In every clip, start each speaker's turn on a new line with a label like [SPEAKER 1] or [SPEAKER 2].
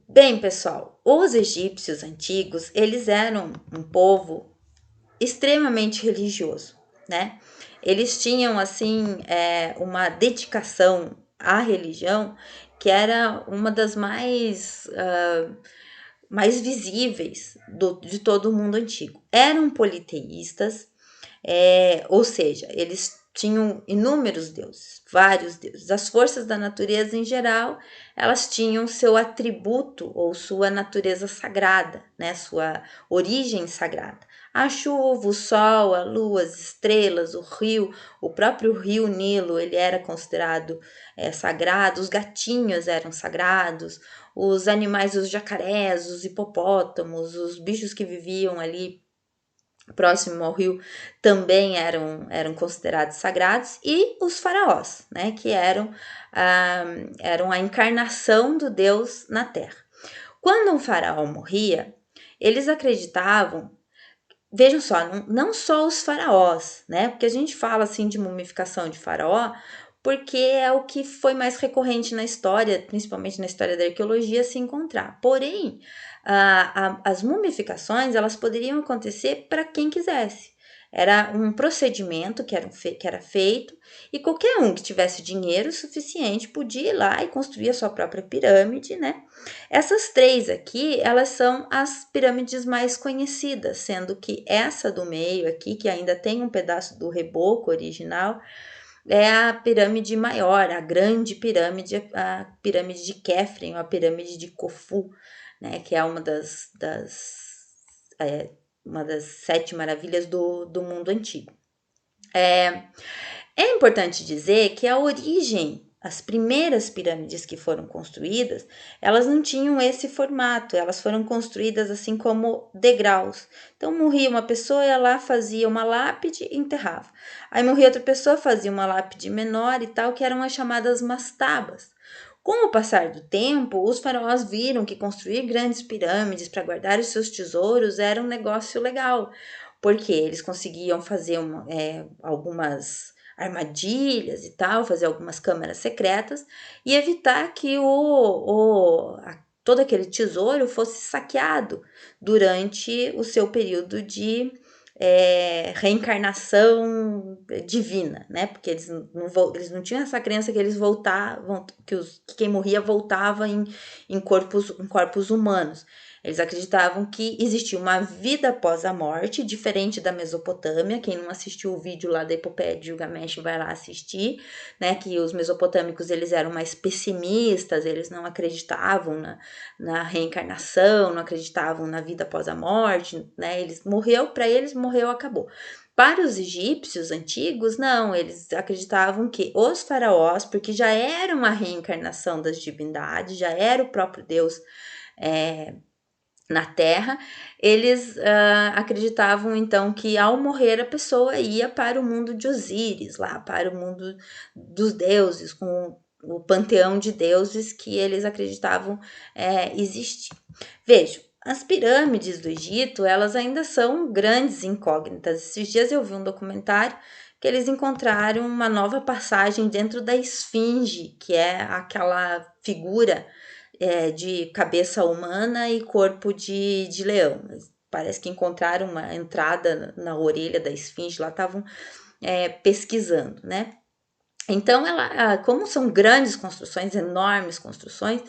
[SPEAKER 1] Bem, pessoal, os egípcios antigos, eles eram um povo extremamente religioso, né? Eles tinham, assim, uma dedicação à religião que era uma das mais visíveis de todo o mundo antigo. Eram politeístas, ou seja, eles tinham inúmeros deuses, vários deuses. As forças da natureza em geral, elas tinham seu atributo ou sua natureza sagrada, né? Sua origem sagrada. A chuva, o sol, a lua, as estrelas, o rio, o próprio rio Nilo, ele era considerado sagrado, os gatinhos eram sagrados, os animais, os jacarés, os hipopótamos, os bichos que viviam ali próximo ao rio também eram considerados sagrados, e os faraós, né, que eram a encarnação do Deus na terra. Quando um faraó morria, eles acreditavam, vejam só, não só os faraós, né, porque a gente fala assim de mumificação de faraó, porque é o que foi mais recorrente na história, principalmente na história da arqueologia, se encontrar. Porém, as mumificações, elas poderiam acontecer para quem quisesse. Era um procedimento que era feito, e qualquer um que tivesse dinheiro suficiente podia ir lá e construir a sua própria pirâmide, né? Essas três aqui, elas são as pirâmides mais conhecidas, sendo que essa do meio aqui, que ainda tem um pedaço do reboco original, é a pirâmide maior, a grande pirâmide, a pirâmide de Khafre, ou a pirâmide de Khufu, né, que é uma das sete maravilhas do mundo antigo. É importante dizer que a origem, as primeiras pirâmides que foram construídas, elas não tinham esse formato, elas foram construídas assim como degraus. Então morria uma pessoa, ia lá, fazia uma lápide e enterrava. Aí morria outra pessoa, fazia uma lápide menor e tal, que eram as chamadas mastabas. Com o passar do tempo, os faraós viram que construir grandes pirâmides para guardar os seus tesouros era um negócio legal, porque eles conseguiam fazer algumas armadilhas e tal, fazer algumas câmaras secretas e evitar que todo aquele tesouro fosse saqueado durante o seu período de reencarnação divina, né? Porque eles não tinham essa crença que eles voltavam, que quem morria voltava em corpos humanos. Eles acreditavam que existia uma vida após a morte, diferente da Mesopotâmia. Quem não assistiu o vídeo lá da Epopeia de Gilgamesh vai lá assistir, né? Que os mesopotâmicos, eles eram mais pessimistas, eles não acreditavam na reencarnação, não acreditavam na vida após a morte, né? Para eles morreu, acabou. Para os egípcios antigos, não, eles acreditavam que os faraós, porque já era uma reencarnação das divindades, já era o próprio Deus na Terra, eles acreditavam então que ao morrer a pessoa ia para o mundo de Osíris, lá para o mundo dos deuses, com o panteão de deuses que eles acreditavam existir. Vejam, as pirâmides do Egito, elas ainda são grandes incógnitas. Esses dias eu vi um documentário que eles encontraram uma nova passagem dentro da Esfinge, que é aquela figura de cabeça humana e corpo de leão. Parece que encontraram uma entrada na orelha da esfinge, lá estavam pesquisando, né? Então, como são grandes construções, enormes construções,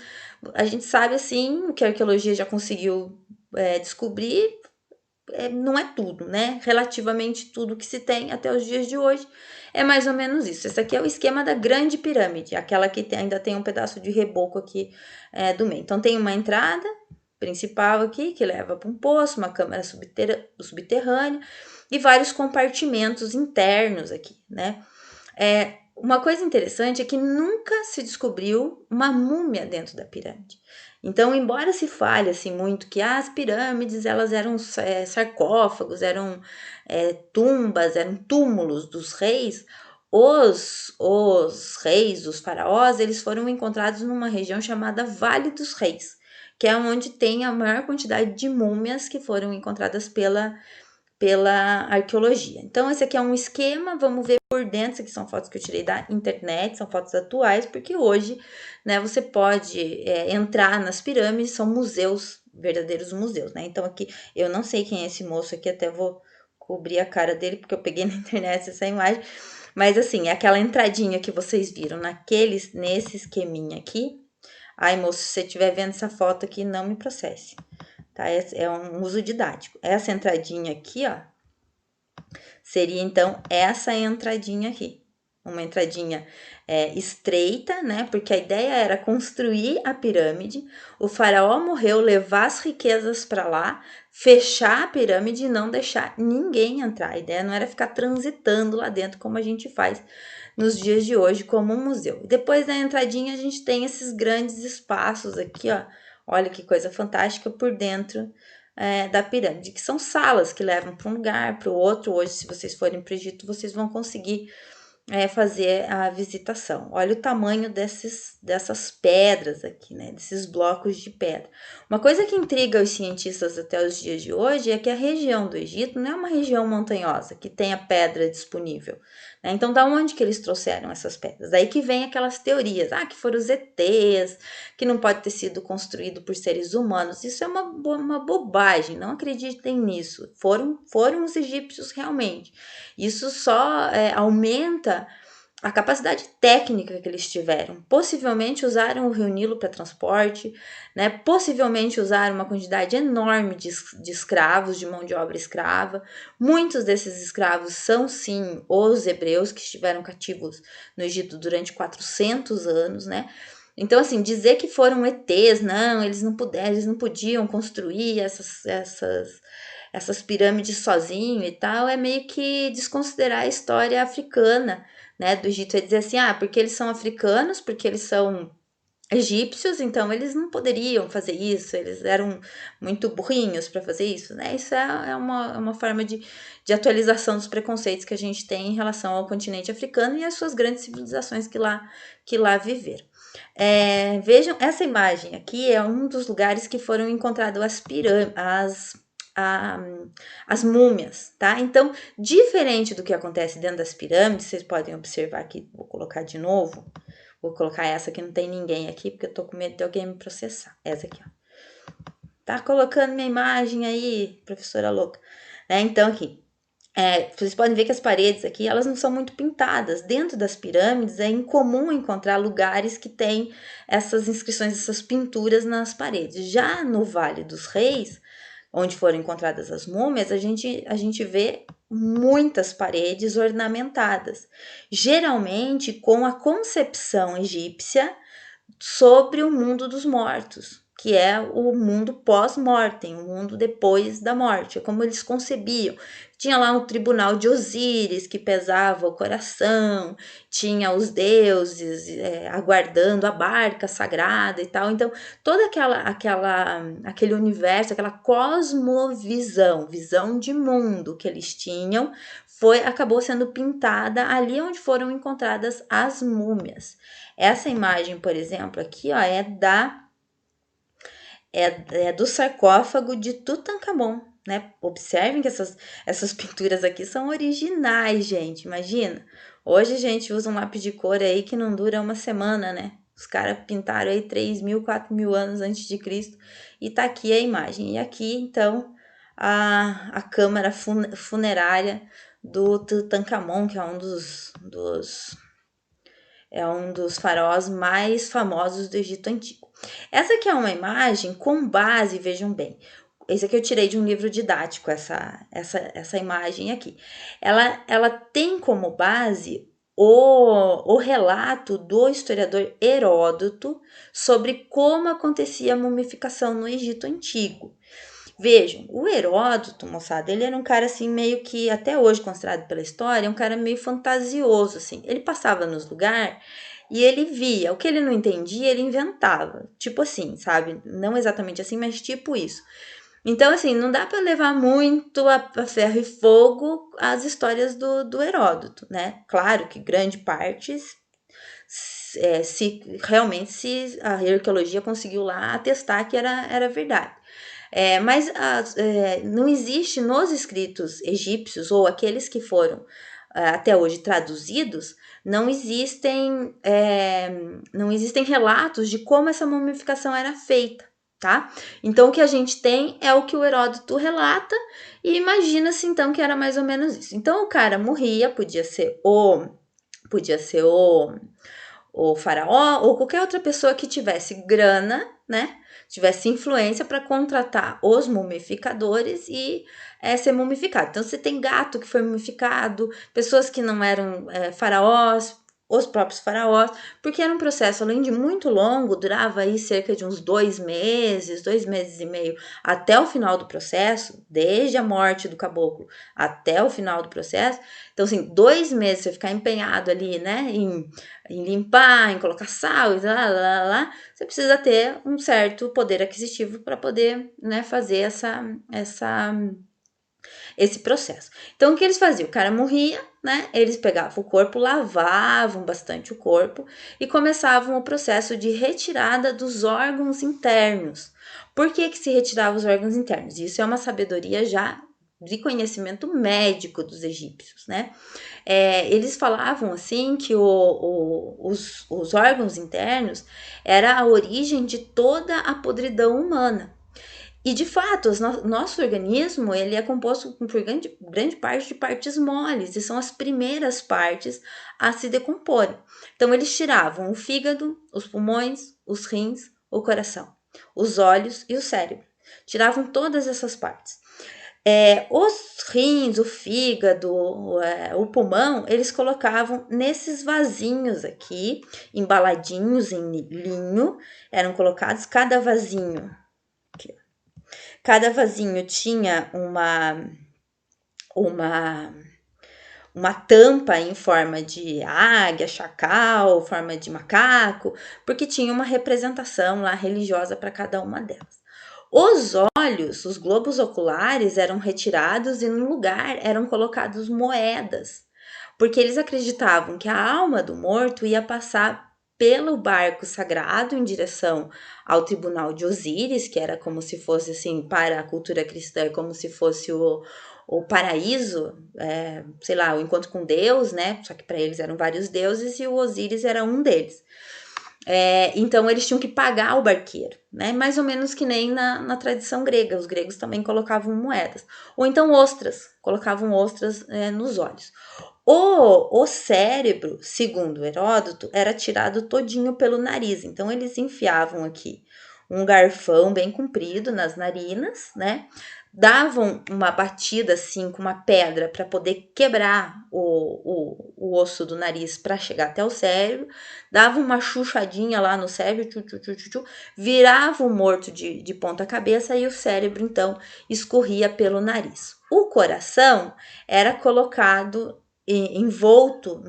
[SPEAKER 1] a gente sabe assim o que a arqueologia já conseguiu descobrir. Não é tudo, né? Relativamente tudo que se tem até os dias de hoje é mais ou menos isso. Esse aqui é o esquema da grande pirâmide, aquela que ainda tem um pedaço de reboco aqui do meio. Então tem uma entrada principal aqui que leva para um poço, uma câmara subterrânea e vários compartimentos internos aqui, né? Uma coisa interessante é que nunca se descobriu uma múmia dentro da pirâmide. Então, embora se fale assim muito que as pirâmides elas eram sarcófagos, eram tumbas, eram túmulos dos reis, os reis, os faraós, eles foram encontrados numa região chamada Vale dos Reis, que é onde tem a maior quantidade de múmias que foram encontradas pela arqueologia. Então, esse aqui é um esquema, vamos ver por dentro. Isso aqui são fotos que eu tirei da internet, são fotos atuais, porque hoje, né, você pode entrar nas pirâmides, são museus, verdadeiros museus, né? Então, aqui, eu não sei quem é esse moço aqui, até vou cobrir a cara dele, porque eu peguei na internet essa imagem. Mas, assim, é aquela entradinha que vocês viram nesse esqueminha aqui. Ai, moço, se você estiver vendo essa foto aqui, não me processe, tá? É um uso didático. Essa entradinha aqui, ó, seria, então, essa entradinha aqui. Uma entradinha estreita, né? Porque a ideia era construir a pirâmide, o faraó morreu, levar as riquezas para lá, fechar a pirâmide e não deixar ninguém entrar. A ideia não era ficar transitando lá dentro como a gente faz nos dias de hoje como um museu. Depois da entradinha a gente tem esses grandes espaços aqui, ó. Olha que coisa fantástica por dentro da pirâmide, que são salas que levam para um lugar, para o outro. Hoje, se vocês forem para o Egito, vocês vão conseguir fazer a visitação. Olha o tamanho dessas pedras aqui, né? Desses blocos de pedra. Uma coisa que intriga os cientistas até os dias de hoje é que a região do Egito não é uma região montanhosa que tenha pedra disponível, né? Então, da onde que eles trouxeram essas pedras? Daí que vem aquelas teorias, que foram os ETs, que não pode ter sido construído por seres humanos. Isso é uma bobagem, não acreditem nisso. Foram os egípcios realmente. Isso só aumenta a capacidade técnica que eles tiveram. Possivelmente usaram o Rio Nilo para transporte, né? Possivelmente usaram uma quantidade enorme de escravos, de mão de obra escrava. Muitos desses escravos são, sim, os hebreus que estiveram cativos no Egito durante 400 anos, né? Então, assim, dizer que foram ETs, não, eles não podiam construir essas pirâmides sozinho e tal, é meio que desconsiderar a história africana, né, do Egito. É dizer assim, porque eles são africanos, porque eles são egípcios, então eles não poderiam fazer isso, eles eram muito burrinhos para fazer isso, né? Isso é uma forma de atualização dos preconceitos que a gente tem em relação ao continente africano e às suas grandes civilizações que lá viveram. Vejam, essa imagem aqui é um dos lugares que foram encontradas as múmias, tá? Então, diferente do que acontece dentro das pirâmides, vocês podem observar aqui, vou colocar de novo, vou colocar essa que não tem ninguém aqui, porque eu tô com medo de alguém me processar. Essa aqui, ó. Tá colocando minha imagem aí, professora louca. Então, aqui, vocês podem ver que as paredes aqui, elas não são muito pintadas. Dentro das pirâmides, é incomum encontrar lugares que têm essas inscrições, essas pinturas nas paredes. Já no Vale dos Reis, onde foram encontradas as múmias, a gente vê muitas paredes ornamentadas, geralmente com a concepção egípcia sobre o mundo dos mortos, que é o mundo pós-mortem, o mundo depois da morte, é como eles concebiam. Tinha lá um tribunal de Osíris que pesava o coração, tinha os deuses aguardando a barca sagrada e tal. Então, toda aquele universo, aquela cosmovisão, visão de mundo que eles tinham, acabou sendo pintada ali onde foram encontradas as múmias. Essa imagem, por exemplo, aqui, ó, é do sarcófago de Tutankhamon, né? Observem que essas pinturas aqui são originais, gente. Imagina. Hoje a gente usa um lápis de cor aí que não dura uma semana, né? Os caras pintaram aí 3.000, 4.000 anos antes de Cristo e tá aqui a imagem. E aqui, então, a câmara funerária do Tutankhamon, que é um dos faraós mais famosos do Egito Antigo. Essa aqui é uma imagem com base, vejam bem, esse aqui eu tirei de um livro didático, essa imagem aqui. Ela tem como base o relato do historiador Heródoto sobre como acontecia a mumificação no Egito Antigo. Vejam, o Heródoto, moçada, ele era um cara assim meio que, até hoje considerado pela história, um cara meio fantasioso, assim. Ele passava nos lugares e ele via, o que ele não entendia, ele inventava. Tipo assim, sabe? Não exatamente assim, mas tipo isso. Então, assim, não dá para levar muito a ferro e fogo as histórias do Heródoto, né? Claro que grande parte, se realmente a arqueologia conseguiu lá atestar que era verdade. Mas não existe nos escritos egípcios, ou aqueles que foram até hoje traduzidos, não existem relatos de como essa mumificação era feita, tá? Então, o que a gente tem é o que o Heródoto relata, e imagina-se então que era mais ou menos isso. Então, o cara morria, podia ser o faraó ou qualquer outra pessoa que tivesse grana, né? Tivesse influência para contratar os mumificadores e ser mumificado. Então, você tem gato que foi mumificado, pessoas que não eram faraós, os próprios faraós, porque era um processo, além de muito longo, durava aí cerca de uns 2 meses e meio, até o final do processo, desde a morte do caboclo até o final do processo. Então, assim, 2 meses você ficar empenhado ali, né, em limpar, em colocar sal, você precisa ter um certo poder aquisitivo para poder, né, fazer esse processo. Então, o que eles faziam? O cara morria, né? Eles pegavam o corpo, lavavam bastante o corpo e começavam o processo de retirada dos órgãos internos. Por que se retirava os órgãos internos? Isso é uma sabedoria já de conhecimento médico dos egípcios, né? Eles falavam assim que os órgãos internos era a origem de toda a podridão humana. E de fato, nosso organismo ele é composto por grande parte de partes moles, e são as primeiras partes a se decomporem. Então, eles tiravam o fígado, os pulmões, os rins, o coração, os olhos e o cérebro. Tiravam todas essas partes. Os rins, o fígado, o pulmão, eles colocavam nesses vasinhos aqui, embaladinhos em linho, eram colocados cada vasinho. Aqui, cada vasinho tinha uma tampa em forma de águia, chacal, forma de macaco, porque tinha uma representação lá religiosa para cada uma delas. Os olhos, os globos oculares eram retirados e no lugar eram colocados moedas, porque eles acreditavam que a alma do morto ia passar pelo barco sagrado em direção ao tribunal de Osíris, que era como se fosse, assim, para a cultura cristã, como se fosse o paraíso, sei lá, o encontro com Deus, né? Só que para eles eram vários deuses e o Osíris era um deles. Então eles tinham que pagar o barqueiro, né? Mais ou menos que nem na tradição grega. Os gregos também colocavam moedas. Ou então ostras, colocavam ostras nos olhos. O cérebro, segundo Heródoto, era tirado todinho pelo nariz. Então eles enfiavam aqui um garfão bem comprido nas narinas, né? Davam uma batida assim com uma pedra para poder quebrar o osso do nariz para chegar até o cérebro, davam uma chuchadinha lá no cérebro, virava o morto de ponta cabeça e o cérebro então escorria pelo nariz. O coração era colocado envolto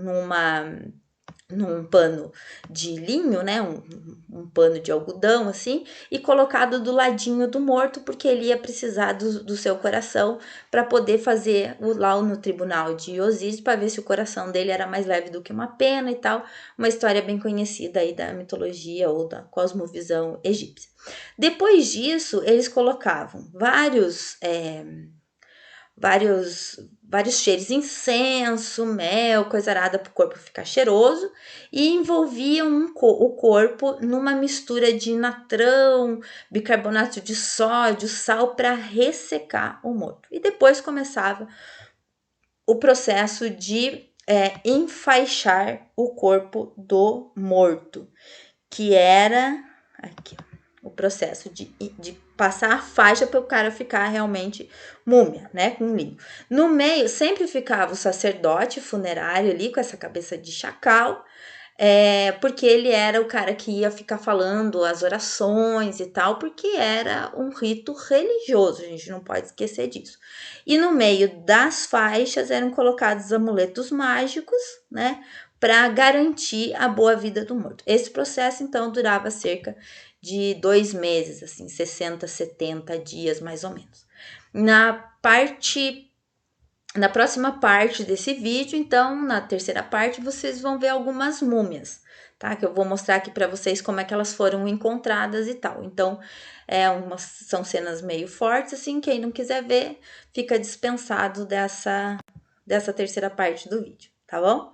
[SPEAKER 1] num pano de linho, né, um pano de algodão assim, e colocado do ladinho do morto, porque ele ia precisar do seu coração para poder fazer lá no tribunal de Osíris, para ver se o coração dele era mais leve do que uma pena e tal, uma história bem conhecida aí da mitologia ou da cosmovisão egípcia. Depois disso, eles colocavam vários cheiros, incenso, mel, coisa arada para o corpo ficar cheiroso, e envolviam o corpo numa mistura de natrão, bicarbonato de sódio, sal para ressecar o morto. E depois começava o processo de enfaixar o corpo do morto, que era aqui, o processo de passar a faixa para o cara ficar realmente múmia, né, com linho. No meio sempre ficava o sacerdote funerário ali com essa cabeça de chacal, porque ele era o cara que ia ficar falando as orações e tal, porque era um rito religioso, a gente não pode esquecer disso. E no meio das faixas eram colocados amuletos mágicos, né, para garantir a boa vida do morto. Esse processo, então, durava cerca de 2 meses, assim, 60, 70 dias, mais ou menos. Na parte Na próxima parte desse vídeo, então, na terceira parte, vocês vão ver algumas múmias, tá? Que eu vou mostrar aqui para vocês como é que elas foram encontradas e tal. Então, são cenas meio fortes, assim, quem não quiser ver, fica dispensado dessa terceira parte do vídeo, tá bom?